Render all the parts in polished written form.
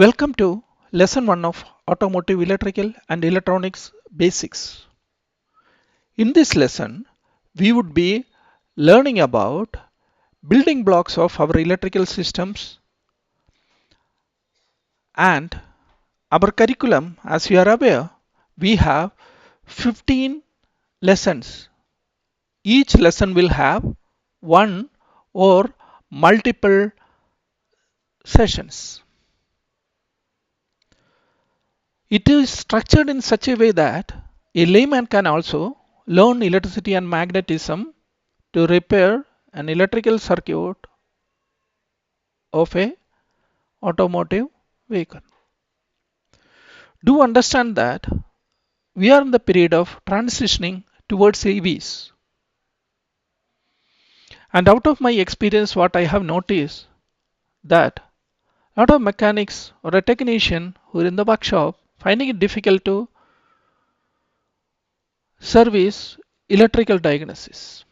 Welcome to Lesson 1 of Automotive Electrical and Electronics Basics. In this lesson, we would be learning about building blocks of our electrical systems, and our curriculum, as you are aware, we have 15 lessons. Each lesson will have one or multiple sessions. It is structured in such a way that a layman can also learn electricity and magnetism to repair an electrical circuit of a automotive vehicle. Do understand that we are in the period of transitioning towards EVs. And out of my experience, what I have noticed that a lot of mechanics or a technician who are in the workshop finding it difficult to service electrical diagnosis.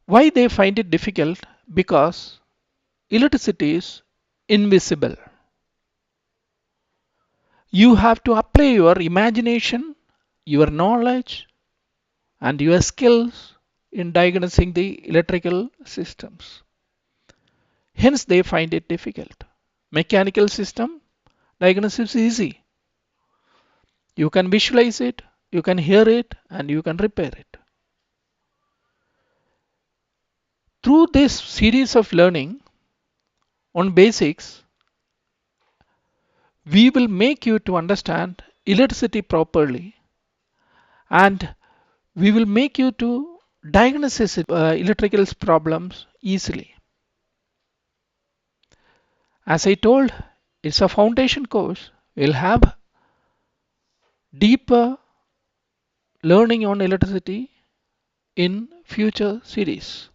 Why they find it difficult? Because electricity is invisible. You have to apply your imagination, your knowledge, and your skills in diagnosing the electrical systems. Hence, they find it difficult. Mechanical system diagnosis is easy. You can visualize it, you can hear it, and you can repair it. Through this series of learning on basics, we will make you to understand electricity properly, and we will make you to diagnose electrical problems easily. As I told, it's a foundation course. We'll have deeper learning on electricity in future series.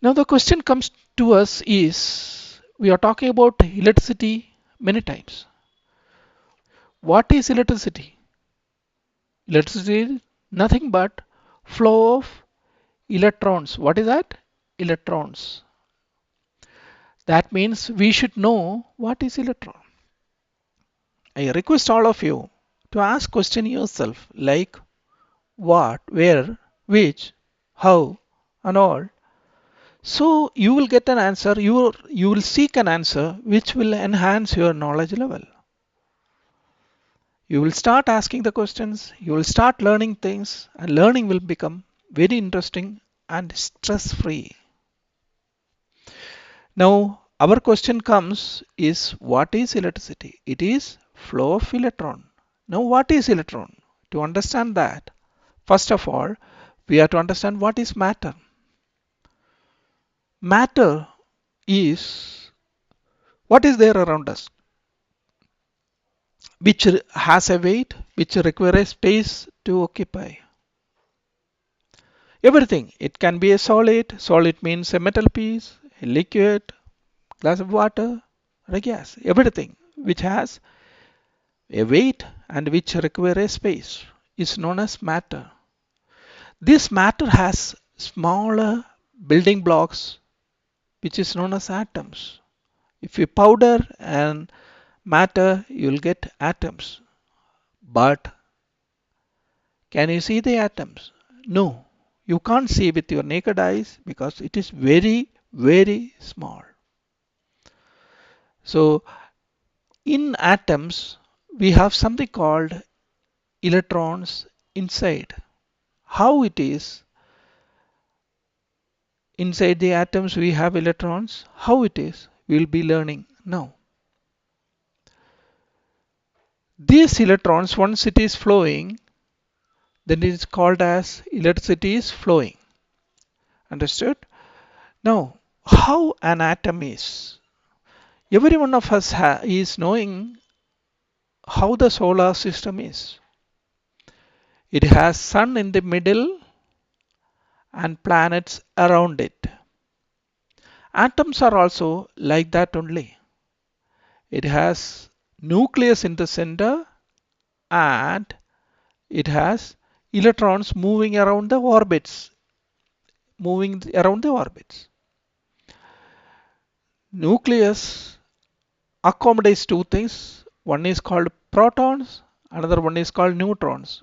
Now the question comes to us is, we are talking about electricity many times. What is electricity? Electricity is nothing but flow of electrons. What is that? Electrons. That means we should know what is electron. I request all of you to ask question yourself like what, where, which, how, and all. So you will get an answer, you will seek an answer which will enhance your knowledge level. You will start asking the questions, you will start learning things, and learning will become very interesting and stress free. Now our question comes is, what is electricity? It is flow of electron. Now what is electron? To understand that, first of all, we have to understand what is matter. Matter is what is there around us, which has a weight, which requires space to occupy. Everything. It can be a solid. Solid means a metal piece, a liquid, glass of water, or a gas. Everything which has a weight and which requires space is known as matter. This matter has smaller building blocks which is known as atoms. If you powder and matter, you will get atoms. But can you see the atoms? No, you can't see with your naked eyes because it is very, very small. So in atoms, we have something called electrons inside. How it is? Inside the atoms we have electrons. How it is? We will be learning now. These electrons, once it is flowing, then it is called as electricity is flowing. Understood? Now, how an atom is? Every one of us is knowing how the solar system is. It has sun in the middle and planets around it. Atoms are also like that only. It has nucleus in the center and it has electrons moving around the orbits. Nucleus accommodates two things. One is called protons, another one is called neutrons.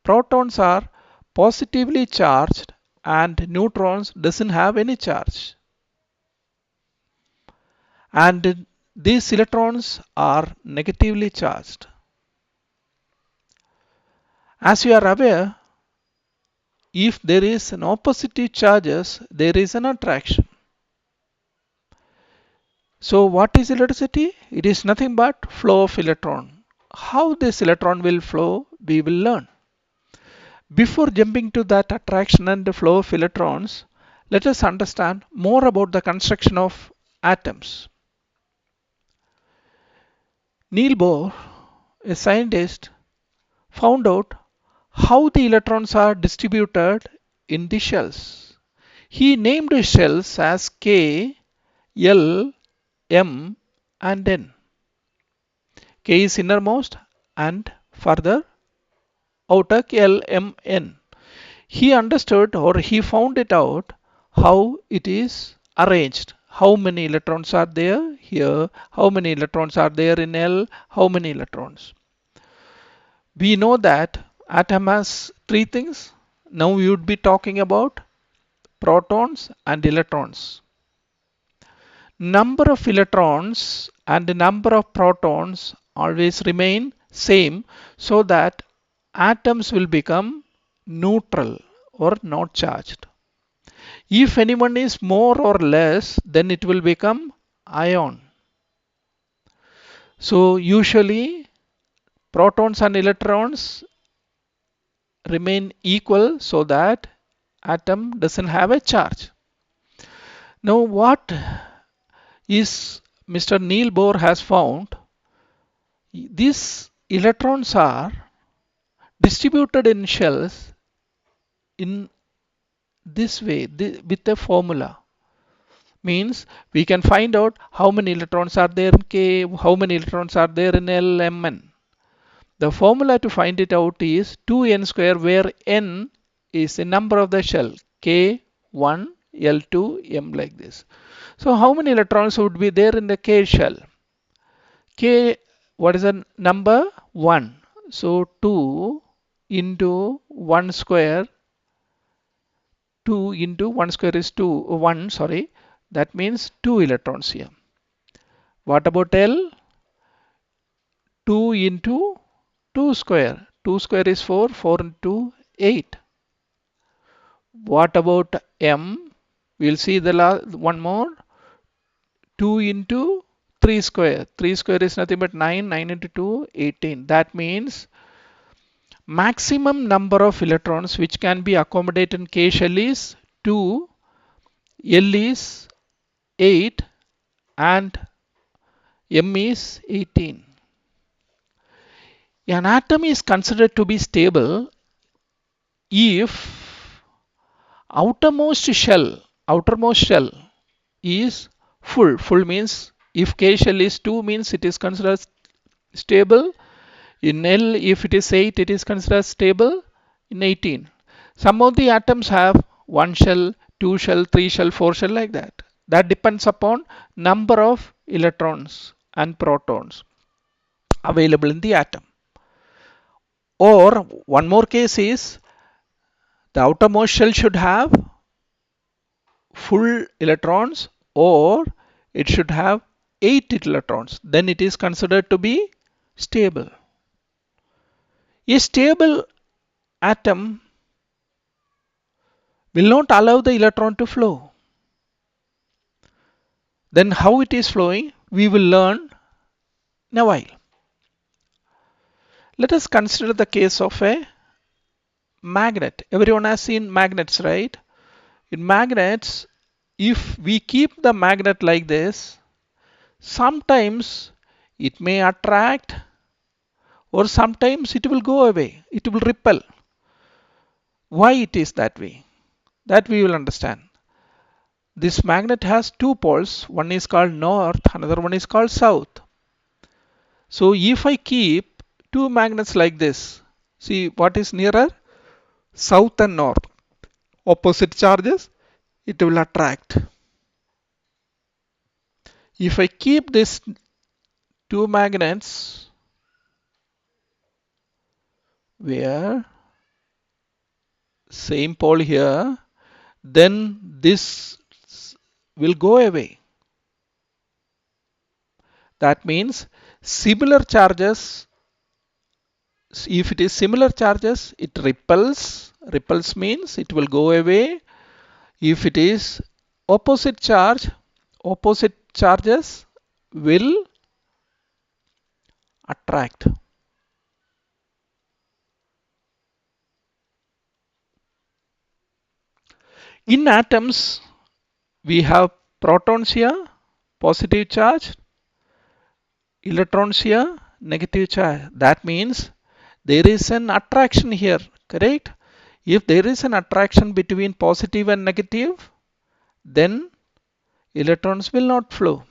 Protons are positively charged and neutrons doesn't have any charge. And these electrons are negatively charged. As you are aware, if there is an opposite charges, there is an attraction. So what is electricity? It is nothing but flow of electron. How this electron will flow, we will learn. Before jumping to that attraction and the flow of electrons, let us understand more about the construction of atoms. Niels Bohr, a scientist, found out how the electrons are distributed in the shells. He named the shells as K, L, M and N. K is innermost and further outer L, M, N. He understood or he found it out how it is arranged. How many electrons are there here? How many electrons are there in L? How many electrons? We know that atom has three things. Now we would be talking about protons and electrons. Number of electrons and the number of protons always remain same, so that atoms will become neutral or not charged. If anyone is more or less, then it will become ion. So usually protons and electrons remain equal, so that atom doesn't have a charge. Now what is Mr. Niels Bohr has found? These electrons are distributed in shells in this way with a formula. Means we can find out how many electrons are there in K, how many electrons are there in L, M, N. The formula to find it out is 2n square, where n is the number of the shell, K, 1, L2, M, like this. So how many electrons would be there in the K shell? K, what is the number? 1. So 2 into 1 square, 2 into 1 square is 2, 1, sorry. That means 2 electrons here. What about L? 2 into 2 square. 2 square is 4, 4 into 8. What about M? We'll see the last one more. 2 into 3 square. 3 square is nothing but 9. 9 into 2, 18. That means maximum number of electrons which can be accommodated in K shell is 2, L is 8 and M is 18. An atom is considered to be stable if outermost shell is full. Full means if K shell is 2 means it is considered stable. In L, if it is 8, it is considered stable. In 18. Some of the atoms have 1 shell, 2 shell, 3 shell, 4 shell, like that. That depends upon number of electrons and protons available in the atom. Or one more case is the outermost shell should have full electrons, or it should have 8 electrons. Then it is considered to be stable. A stable atom will not allow the electron to flow. Then how it is flowing, we will learn in a while. Let us consider the case of a magnet. Everyone has seen magnets, right? In magnets, if we keep the magnet like this, sometimes it may attract or sometimes it will go away. It will repel. Why it is that way? That we will understand. This magnet has two poles. One is called north, another one is called south. So if I keep two magnets like this, see what is nearer? South and north. Opposite charges, it will attract. If I keep these two magnets where same pole here, then this will go away. That means similar charges, if it is similar charges, it repels. Repels means it will go away. If it is opposite charge, opposite charges will attract. In atoms, we have protons here, positive charge, electrons here, negative charge. That means there is an attraction here, correct? If there is an attraction between positive and negative, then electrons will not flow.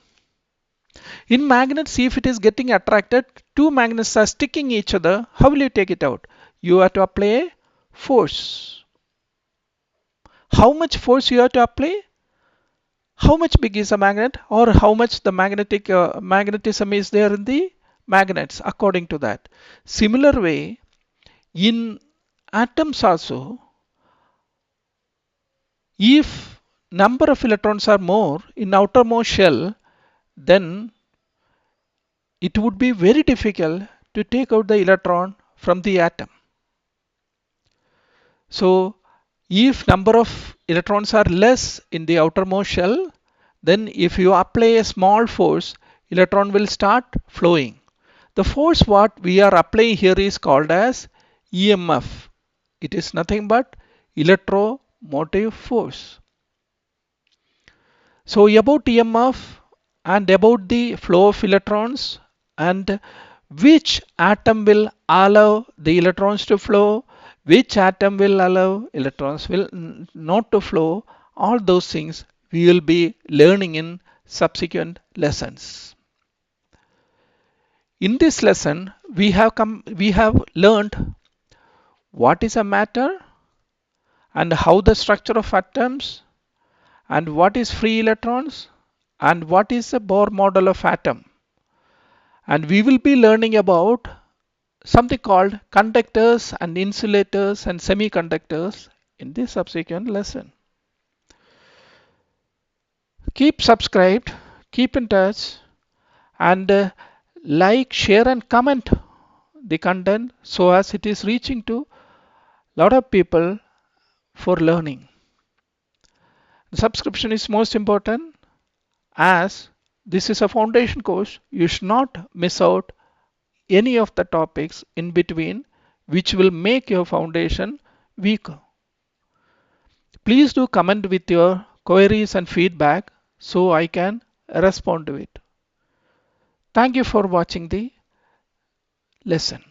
In magnets, if it is getting attracted, two magnets are sticking each other, how will you take it out? You have to apply force. How much force you have to apply? How much big is a magnet, or how much the magnetism is there in the magnets, according to that. Similar way, in atoms also, if number of electrons are more in outermost shell, then it would be very difficult to take out the electron from the atom. So if number of electrons are less in the outermost shell, then if you apply a small force, electron will start flowing. The force what we are applying here is called as EMF. It is nothing but electromotive force. So about EMF and about the flow of electrons and which atom will allow the electrons to flow, which atom will allow electrons will not to flow, all those things we will be learning in subsequent lessons. In this lesson we have learned what is a matter and how the structure of atoms and what is free electrons and what is the Bohr model of atom. And we will be learning about something called conductors and insulators and semiconductors in this subsequent lesson. Keep subscribed, keep in touch, and like, share and comment the content so as it is reaching to lot of people for learning. The subscription is most important as this is a foundation course. You should not miss out any of the topics in between which will make your foundation weaker. Please do comment with your queries and feedback so I can respond to it. Thank you for watching the lesson.